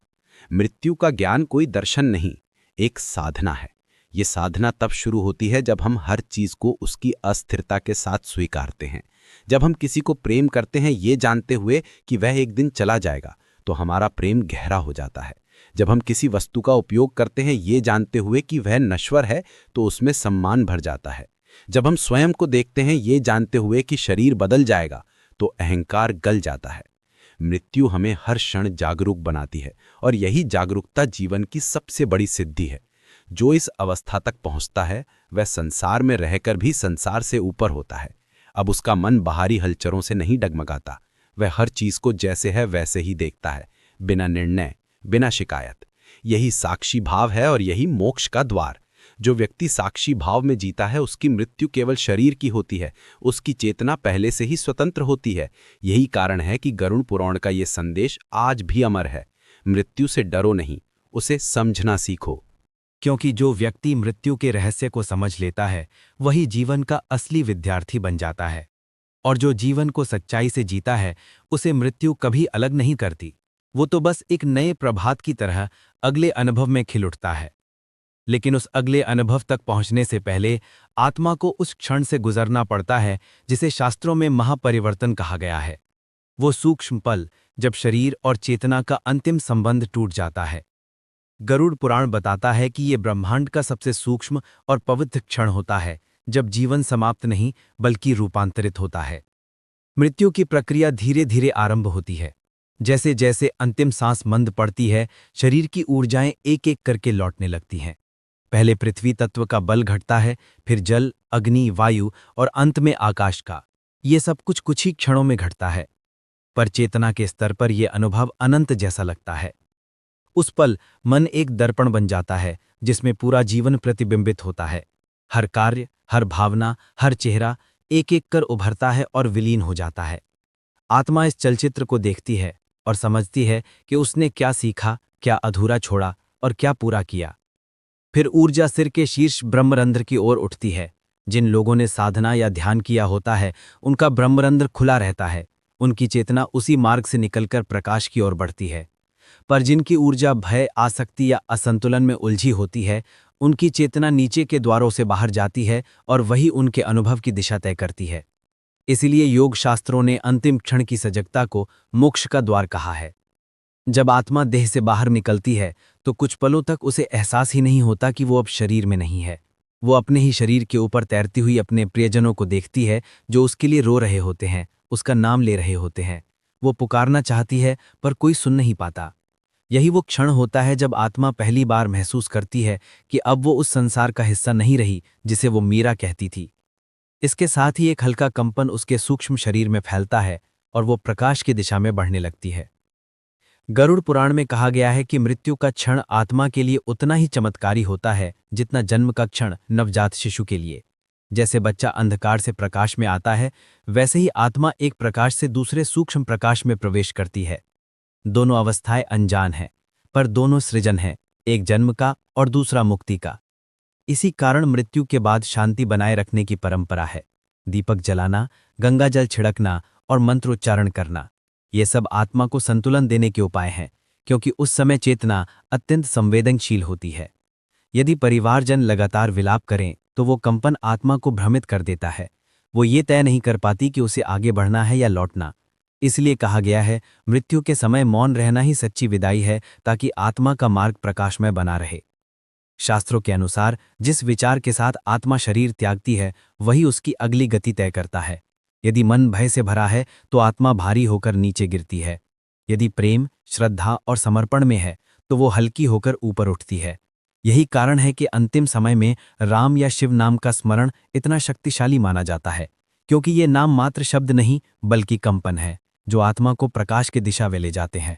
मृत्यु का ज्ञान कोई दर्शन नहीं, एक साधना है। ये साधना तब शुरू होती है जब हम हर चीज को उसकी अस्थिरता के साथ स्वीकारते हैं। जब हम किसी को प्रेम करते हैं ये जानते हुए कि वह एक दिन चला जाएगा, तो हमारा प्रेम गहरा हो जाता है। जब हम किसी वस्तु का उपयोग करते हैं ये जानते हुए कि वह नश्वर है, तो उसमें सम्मान भर जाता है। जब हम स्वयं को देखते हैं ये जानते हुए कि शरीर बदल जाएगा, तो अहंकार गल जाता है। मृत्यु हमें हर क्षण जागरूक बनाती है, और यही जागरूकता जीवन की सबसे बड़ी सिद्धि है। जो इस अवस्था तक पहुंचता है वह संसार में रहकर भी संसार से ऊपर होता है। अब उसका मन बाहरी हलचलों से नहीं डगमगाता, वह हर चीज को जैसे है वैसे ही देखता है, बिना निर्णय, बिना शिकायत। यही साक्षी भाव है और यही मोक्ष का द्वार। जो व्यक्ति साक्षी भाव में जीता है उसकी मृत्यु केवल शरीर की होती है, उसकी चेतना पहले से ही स्वतंत्र होती है। यही कारण है कि गरुड़ पुराण का ये संदेश आज भी अमर है। मृत्यु से डरो नहीं, उसे समझना सीखो। क्योंकि जो व्यक्ति मृत्यु के रहस्य को समझ लेता है वही जीवन का असली विद्यार्थी बन जाता है, और जो जीवन को सच्चाई से जीता है उसे मृत्यु कभी अलग नहीं करती। वो तो बस एक नए प्रभात की तरह अगले अनुभव में खिल उठता है। लेकिन उस अगले अनुभव तक पहुंचने से पहले आत्मा को उस क्षण से गुजरना पड़ता है जिसे शास्त्रों में महापरिवर्तन कहा गया है। वो सूक्ष्म पल जब शरीर और चेतना का अंतिम संबंध टूट जाता है। गरुड़ पुराण बताता है कि ये ब्रह्मांड का सबसे सूक्ष्म और पवित्र क्षण होता है, जब जीवन समाप्त नहीं बल्कि रूपांतरित होता है। मृत्यु की प्रक्रिया धीरे धीरे आरंभ होती है। जैसे जैसे अंतिम सांस मंद पड़ती है, शरीर की ऊर्जाएं एक एक करके लौटने लगती हैं। पहले पृथ्वी तत्व का बल घटता है, फिर जल, अग्नि, वायु और अंत में आकाश का। ये सब कुछ ही क्षणों में घटता है, पर चेतना के स्तर पर यह अनुभव अनंत जैसा लगता है। उस पल मन एक दर्पण बन जाता है जिसमें पूरा जीवन प्रतिबिंबित होता है। हर कार्य, हर भावना, हर चेहरा एक एक कर उभरता है और विलीन हो जाता है। आत्मा इस चलचित्र को देखती है और समझती है कि उसने क्या सीखा, क्या अधूरा छोड़ा और क्या पूरा किया। फिर ऊर्जा सिर के शीर्ष ब्रह्मरंध्र की ओर उठती है। जिन लोगों ने साधना या ध्यान किया होता है उनका ब्रह्मरंध्र खुला रहता है। उनकी चेतना उसी मार्ग से निकलकर प्रकाश की ओर बढ़ती है। पर जिनकी ऊर्जा भय, आसक्ति या असंतुलन में उलझी होती है, उनकी चेतना नीचे के द्वारों से बाहर जाती है और वही उनके अनुभव की दिशा तय करती है। इसलिए योग शास्त्रों ने अंतिम क्षण की सजगता को मोक्ष का द्वार कहा है। जब आत्मा देह से बाहर निकलती है तो कुछ पलों तक उसे एहसास ही नहीं होता कि वो अब शरीर में नहीं है। वो अपने ही शरीर के ऊपर तैरती हुई अपने प्रियजनों को देखती है जो उसके लिए रो रहे होते हैं, उसका नाम ले रहे होते हैं। वो पुकारना चाहती है पर कोई सुन नहीं पाता। यही वो क्षण होता है जब आत्मा पहली बार महसूस करती है कि अब वो उस संसार का हिस्सा नहीं रही जिसे वो मीरा कहती थी। इसके साथ ही एक हल्का कंपन उसके सूक्ष्म शरीर में फैलता है और वो प्रकाश की दिशा में बढ़ने लगती है। गरुड़ पुराण में कहा गया है कि मृत्यु का क्षण आत्मा के लिए उतना ही चमत्कारी होता है जितना जन्म का क्षण नवजात शिशु के लिए। जैसे बच्चा अंधकार से प्रकाश में आता है, वैसे ही आत्मा एक प्रकाश से दूसरे सूक्ष्म प्रकाश में प्रवेश करती है। दोनों अवस्थाएं अनजान हैं, पर दोनों सृजन हैं, एक जन्म का और दूसरा मुक्ति का। इसी कारण मृत्यु के बाद शांति बनाए रखने की परंपरा है। दीपक जलाना, गंगाजल छिड़कना और मंत्रोच्चारण करना, ये सब आत्मा को संतुलन देने के उपाय हैं, क्योंकि उस समय चेतना अत्यंत संवेदनशील होती है। यदि परिवारजन लगातार विलाप करें तो वो कंपन आत्मा को भ्रमित कर देता है। वो ये तय नहीं कर पाती कि उसे आगे बढ़ना है या लौटना। इसलिए कहा गया है, मृत्यु के समय मौन रहना ही सच्ची विदाई है, ताकि आत्मा का मार्ग प्रकाशमय बना रहे। शास्त्रों के अनुसार जिस विचार के साथ आत्मा शरीर त्यागती है वही उसकी अगली गति तय करता है। यदि मन भय से भरा है तो आत्मा भारी होकर नीचे गिरती है। यदि प्रेम, श्रद्धा और समर्पण में है तो वो हल्की होकर ऊपर उठती है। यही कारण है कि अंतिम समय में राम या शिव नाम का स्मरण इतना शक्तिशाली माना जाता है, क्योंकि ये नाम मात्र शब्द नहीं बल्कि कंपन है जो आत्मा को प्रकाश की दिशा में ले जाते हैं।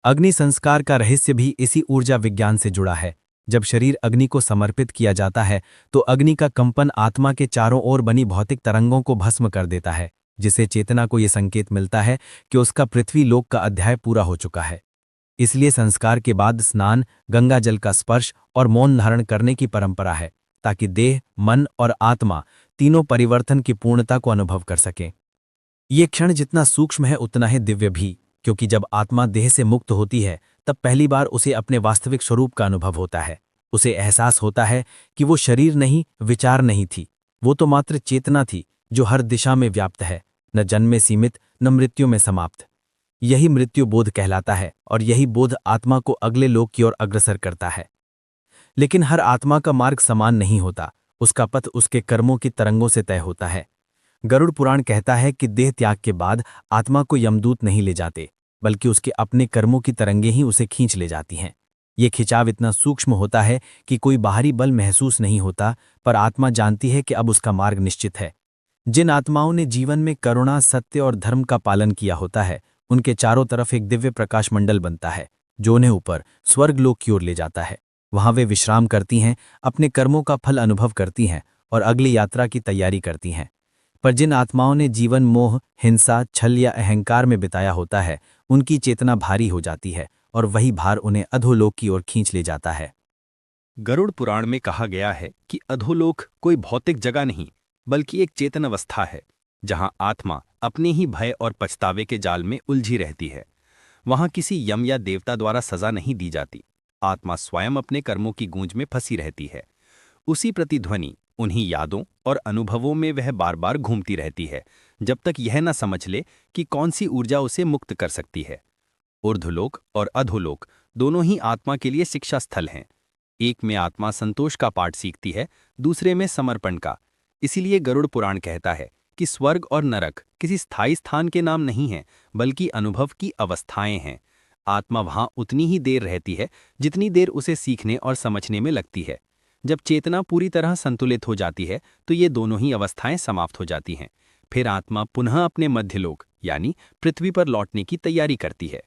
अग्नि संस्कार का रहस्य भी इसी ऊर्जा विज्ञान से जुड़ा है। जब शरीर अग्नि को समर्पित किया जाता है तो अग्नि का कंपन आत्मा के चारों ओर बनी भौतिक तरंगों को भस्म कर देता है, जिससे चेतना को ये संकेत मिलता है कि उसका पृथ्वी लोक का अध्याय पूरा हो चुका है। इसलिए संस्कार के बाद स्नान, गंगा जल का स्पर्श और मौन धारण करने की परंपरा है, ताकि देह, मन और आत्मा तीनों परिवर्तन की पूर्णता को अनुभव कर सकें। ये क्षण जितना सूक्ष्म है उतना ही दिव्य भी, क्योंकि जब आत्मा देह से मुक्त होती है तब पहली बार उसे अपने वास्तविक स्वरूप का अनुभव होता है। उसे एहसास होता है कि वो शरीर नहीं, विचार नहीं थी, वो तो मात्र चेतना थी जो हर दिशा में व्याप्त है, न जन्म में सीमित न मृत्यु में समाप्त। यही मृत्यु बोध कहलाता है और यही बोध आत्मा को अगले लोक की ओर अग्रसर करता है। लेकिन हर आत्मा का मार्ग समान नहीं होता, उसका पथ उसके कर्मों की तरंगों से तय होता है। गरुड़ पुराण कहता है कि देह त्याग के बाद आत्मा को यमदूत नहीं ले जाते, बल्कि उसके अपने कर्मों की तरंगें ही उसे खींच ले जाती हैं। ये खिंचाव इतना सूक्ष्म होता है कि कोई बाहरी बल महसूस नहीं होता, पर आत्मा जानती है कि अब उसका मार्ग निश्चित है। जिन आत्माओं ने जीवन में करुणा, सत्य और धर्म का पालन किया होता है, उनके चारों तरफ एक दिव्य प्रकाश मंडल बनता है जो उन्हें ऊपर स्वर्गलोक की ओर ले जाता है। वहां वे विश्राम करती हैं, अपने कर्मों का फल अनुभव करती हैं और अगली यात्रा की तैयारी करती हैं। पर जिन आत्माओं ने जीवन मोह, हिंसा, छल या अहंकार में बिताया होता है, उनकी चेतना भारी हो जाती है और वही भार उन्हें अधोलोक की ओर खींच ले जाता है। गरुड़ पुराण में कहा गया है कि अधोलोक कोई भौतिक जगह नहीं बल्कि एक चेतन अवस्था है, जहां आत्मा अपने ही भय और पछतावे के जाल में उलझी रहती है। वहां किसी यम या देवता द्वारा सजा नहीं दी जाती, आत्मा स्वयं अपने कर्मों की गूंज में फंसी रहती है। उसी प्रतिध्वनि, उन्हीं यादों और अनुभवों में वह बार बार घूमती रहती है, जब तक यह न समझ ले कि कौन सी ऊर्जा उसे मुक्त कर सकती है। ऊर्ध्वलोक और अधोलोक दोनों ही आत्मा के लिए शिक्षा स्थल हैं। एक में आत्मा संतोष का पाठ सीखती है, दूसरे में समर्पण का। इसीलिए गरुड़ पुराण कहता है कि स्वर्ग और नरक किसी स्थायी स्थान के नाम नहीं हैं, बल्कि अनुभव की अवस्थाएं हैं। आत्मा वहां उतनी ही देर रहती है जितनी देर उसे सीखने और समझने में लगती है। जब चेतना पूरी तरह संतुलित हो जाती है तो ये दोनों ही अवस्थाएं समाप्त हो जाती हैं। फिर आत्मा पुनः अपने मध्यलोक यानी पृथ्वी पर लौटने की तैयारी करती है।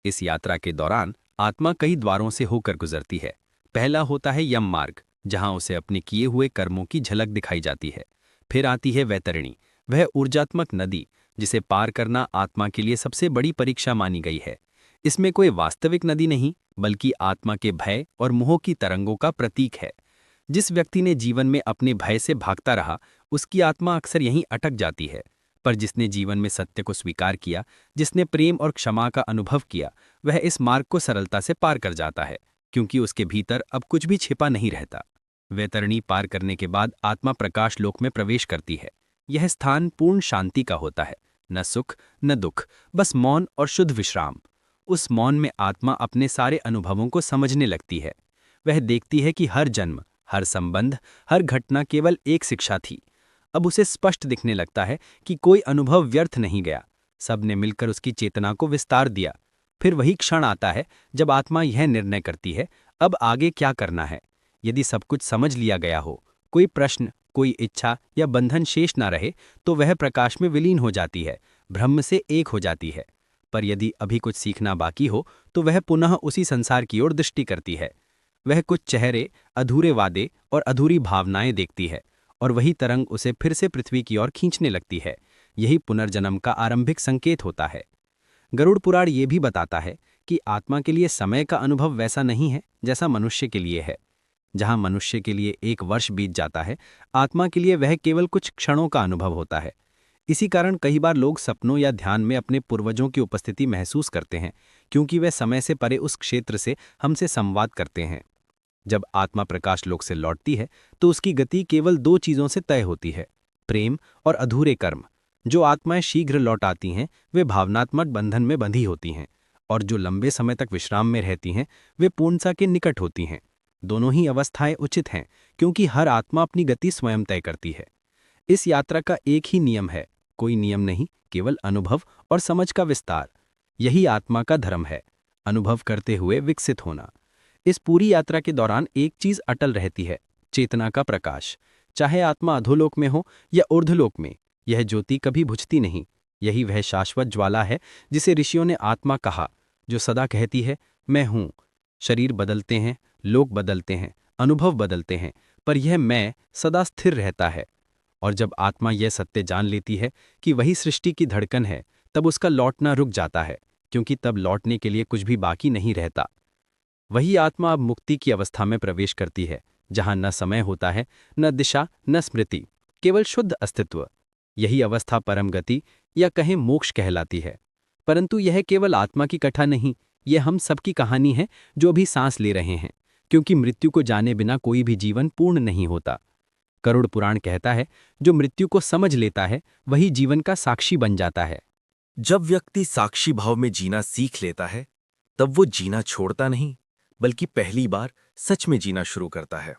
इस यात्रा के दौरान आत्मा कई द्वारों से होकर गुजरती है। पहला होता है यम मार्ग, जहां उसे अपने किए हुए कर्मों की झलक दिखाई जाती है। फिर आती है वैतरणी, वह ऊर्जात्मक नदी जिसे पार करना आत्मा के लिए सबसे बड़ी परीक्षा मानी गई है। इसमें कोई वास्तविक नदी नहीं, बल्कि आत्मा के भय और मोह की तरंगों का प्रतीक है। जिस व्यक्ति ने जीवन में अपने भय से भागता रहा, उसकी आत्मा अक्सर यहीं अटक जाती है। पर जिसने जीवन में सत्य को स्वीकार किया, जिसने प्रेम और क्षमा का अनुभव किया, वह इस मार्ग को सरलता से पार कर जाता है, क्योंकि उसके भीतर अब कुछ भी छिपा नहीं रहता। वैतरणी पार करने के बाद आत्मा प्रकाश लोक में प्रवेश करती है। यह स्थान पूर्ण शांति का होता है, न सुख न दुख, बस मौन और शुद्ध विश्राम। उस मौन में आत्मा अपने सारे अनुभवों को समझने लगती है। वह देखती है कि हर जन्म, हर संबंध, हर घटना केवल एक शिक्षा थी। अब उसे स्पष्ट दिखने लगता है कि कोई अनुभव व्यर्थ नहीं गया, सबने मिलकर उसकी चेतना को विस्तार दिया। फिर वही क्षण आता है जब आत्मा यह निर्णय करती है, अब आगे क्या करना है। यदि सब कुछ समझ लिया गया हो, कोई प्रश्न, कोई इच्छा या बंधन शेष ना रहे, तो वह प्रकाश में विलीन हो जाती है, ब्रह्म से एक हो जाती है। पर यदि अभी कुछ सीखना बाकी हो, तो वह पुनः उसी संसार की ओर दृष्टि करती है। वह कुछ चेहरे, अधूरे वादे और अधूरी भावनाएं देखती है, और वही तरंग उसे फिर से पृथ्वी की ओर खींचने लगती है। यही पुनर्जन्म का आरंभिक संकेत होता है। गरुड़ पुराण ये भी बताता है कि आत्मा के लिए समय का अनुभव वैसा नहीं है जैसा मनुष्य के लिए है। जहां मनुष्य के लिए 1 वर्ष बीत जाता है, आत्मा के लिए वह केवल कुछ क्षणों का अनुभव होता है। इसी कारण कई बार लोग सपनों या ध्यान में अपने पूर्वजों की उपस्थिति महसूस करते हैं, क्योंकि वे समय से परे उस क्षेत्र से हमसे संवाद करते हैं। जब आत्मा प्रकाश लोक से लौटती है, तो उसकी गति केवल 2 चीज़ों से तय होती है, प्रेम और अधूरे कर्म। जो आत्माएं शीघ्र लौट आती हैं, वे भावनात्मक बंधन में बंधी होती हैं, और जो लंबे समय तक विश्राम में रहती हैं, वे पूर्णता के निकट होती हैं। दोनों ही अवस्थाएं उचित हैं, क्योंकि हर आत्मा अपनी गति स्वयं तय करती है। इस यात्रा का एक ही नियम है, कोई नियम नहीं, केवल अनुभव और समझ का विस्तार। यही आत्मा का धर्म है, अनुभव करते हुए विकसित होना। इस पूरी यात्रा के दौरान एक चीज अटल रहती है, चेतना का प्रकाश। चाहे आत्मा अधोलोक में हो या ऊर्ध्वलोक में, यह ज्योति कभी बुझती नहीं। यही वह शाश्वत ज्वाला है जिसे ऋषियों ने आत्मा कहा, जो सदा कहती है, मैं हूं। शरीर बदलते हैं, लोग बदलते हैं, अनुभव बदलते हैं, पर यह मैं सदा स्थिर रहता है। और जब आत्मा यह सत्य जान लेती है कि वही सृष्टि की धड़कन है, तब उसका लौटना रुक जाता है, क्योंकि तब लौटने के लिए कुछ भी बाकी नहीं रहता। वही आत्मा अब मुक्ति की अवस्था में प्रवेश करती है, जहां न समय होता है, न दिशा, न स्मृति, केवल शुद्ध अस्तित्व। यही अवस्था परम गति या कहें मोक्ष कहलाती है। परंतु यह केवल आत्मा की कथा नहीं, यह हम सबकी कहानी है जो अभी सांस ले रहे हैं, क्योंकि मृत्यु को जाने बिना कोई भी जीवन पूर्ण नहीं होता। गरुड़ पुराण कहता है, जो मृत्यु को समझ लेता है, वही जीवन का साक्षी बन जाता है। जब व्यक्ति साक्षी भाव में जीना सीख लेता है, तब वो जीना छोड़ता नहीं, बल्कि पहली बार सच में जीना शुरू करता है।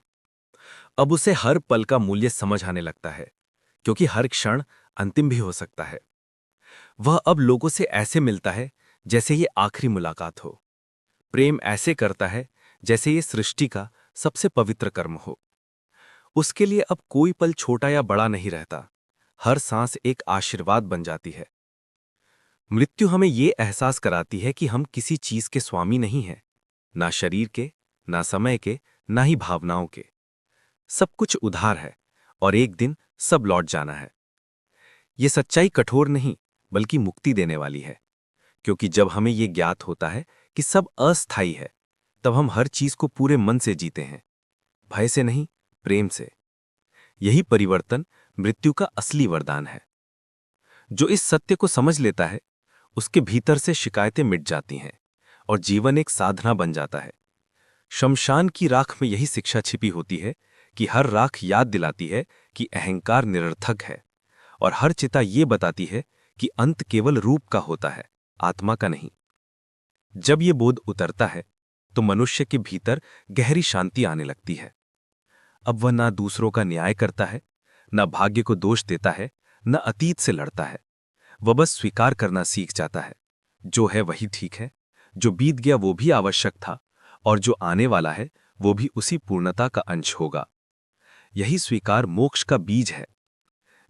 अब उसे हर पल का मूल्य समझ आने लगता है, क्योंकि हर क्षण अंतिम भी हो सकता है। वह अब लोगों से ऐसे मिलता है जैसे ये आखिरी मुलाकात हो। प्रेम ऐसे करता है जैसे ये सृष्टि का सबसे पवित्र कर्म हो। उसके लिए अब कोई पल छोटा या बड़ा नहीं रहता, हर सांस एक आशीर्वाद बन जाती है। मृत्यु हमें ये एहसास कराती है कि हम किसी चीज के स्वामी नहीं हैं, ना शरीर के, ना समय के, ना ही भावनाओं के। सब कुछ उधार है और एक दिन सब लौट जाना है। ये सच्चाई कठोर नहीं, बल्कि मुक्ति देने वाली है, क्योंकि जब हमें ये ज्ञात होता है कि सब अस्थायी है, तब हम हर चीज को पूरे मन से जीते हैं, भय से नहीं, प्रेम से। यही परिवर्तन मृत्यु का असली वरदान है। जो इस सत्य को समझ लेता है, उसके भीतर से शिकायतें मिट जाती हैं और जीवन एक साधना बन जाता है। शमशान की राख में यही शिक्षा छिपी होती है कि हर राख याद दिलाती है कि अहंकार निरर्थक है, और हर चिता ये बताती है कि अंत केवल रूप का होता है, आत्मा का नहीं। जब ये बोध उतरता है, तो मनुष्य के भीतर गहरी शांति आने लगती है। अब वह ना दूसरों का न्याय करता है, न भाग्य को दोष देता है, न अतीत से लड़ता है। वह बस स्वीकार करना सीख जाता है, जो है वही ठीक है, जो बीत गया वो भी आवश्यक था, और जो आने वाला है वो भी उसी पूर्णता का अंश होगा। यही स्वीकार मोक्ष का बीज है।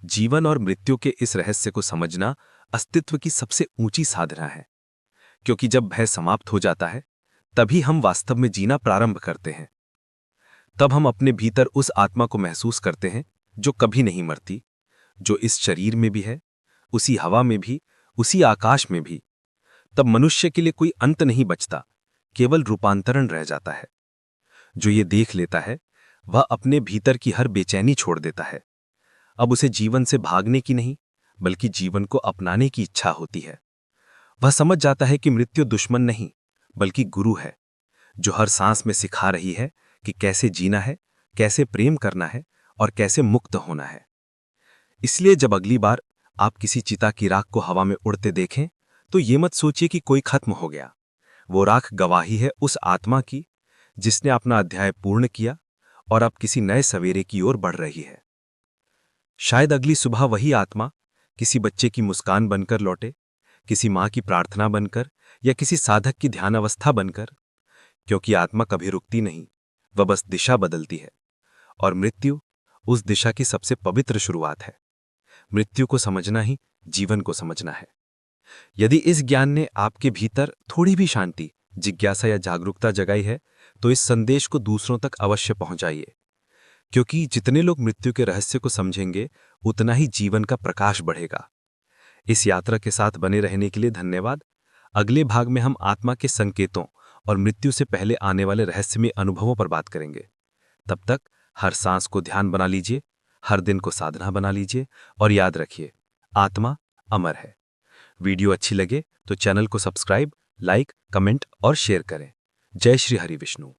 जीवन और मृत्यु के इस रहस्य को समझना अस्तित्व की सबसे ऊंची साधना है, क्योंकि जब भय समाप्त हो जाता है, तभी हम वास्तव में जीना प्रारंभ करते हैं। तब हम अपने भीतर उस आत्मा को महसूस करते हैं जो कभी नहीं मरती, जो इस शरीर में भी है, उसी हवा में भी, उसी आकाश में भी। तब मनुष्य के लिए कोई अंत नहीं बचता, केवल रूपांतरण रह जाता है। जो ये देख लेता है, वह अपने भीतर की हर बेचैनी छोड़ देता है। अब उसे जीवन से भागने की नहीं, बल्कि जीवन को अपनाने की इच्छा होती है। वह समझ जाता है कि मृत्यु दुश्मन नहीं, बल्कि गुरु है, जो हर सांस में सिखा रही है कि कैसे जीना है, कैसे प्रेम करना है और कैसे मुक्त होना है। इसलिए जब अगली बार आप किसी चिता की राख को हवा में उड़ते देखें तो ये मत सोचिए कि कोई खत्म हो गया। वो राख गवाही है उस आत्मा की जिसने अपना अध्याय पूर्ण किया और अब किसी नए सवेरे की ओर बढ़ रही है। शायद अगली सुबह वही आत्मा किसी बच्चे की मुस्कान बनकर लौटे, किसी मां की प्रार्थना बनकर या किसी साधक की ध्यान अवस्था बनकर, क्योंकि आत्मा कभी रुकती नहीं, वह बस दिशा बदलती है और मृत्यु उस दिशा की सबसे पवित्र शुरुआत है। मृत्यु को समझना ही जीवन को समझना है। यदि इस ज्ञान ने आपके भीतर थोड़ी भी शांति, जिज्ञासा या जागरूकता जगाई है तो इस संदेश को दूसरों तक अवश्य पहुंचाइए, क्योंकि जितने लोग मृत्यु के रहस्य को समझेंगे उतना ही जीवन का प्रकाश बढ़ेगा। इस यात्रा के साथ बने रहने के लिए धन्यवाद। अगले भाग में हम आत्मा के संकेतों और मृत्यु से पहले आने वाले रहस्यमय अनुभवों पर बात करेंगे। तब तक हर सांस को ध्यान बना लीजिए, हर दिन को साधना बना लीजिए और याद रखिए, आत्मा अमर है। वीडियो अच्छी लगे तो चैनल को सब्सक्राइब, लाइक, कमेंट और शेयर करें। जय श्री हरि विष्णु।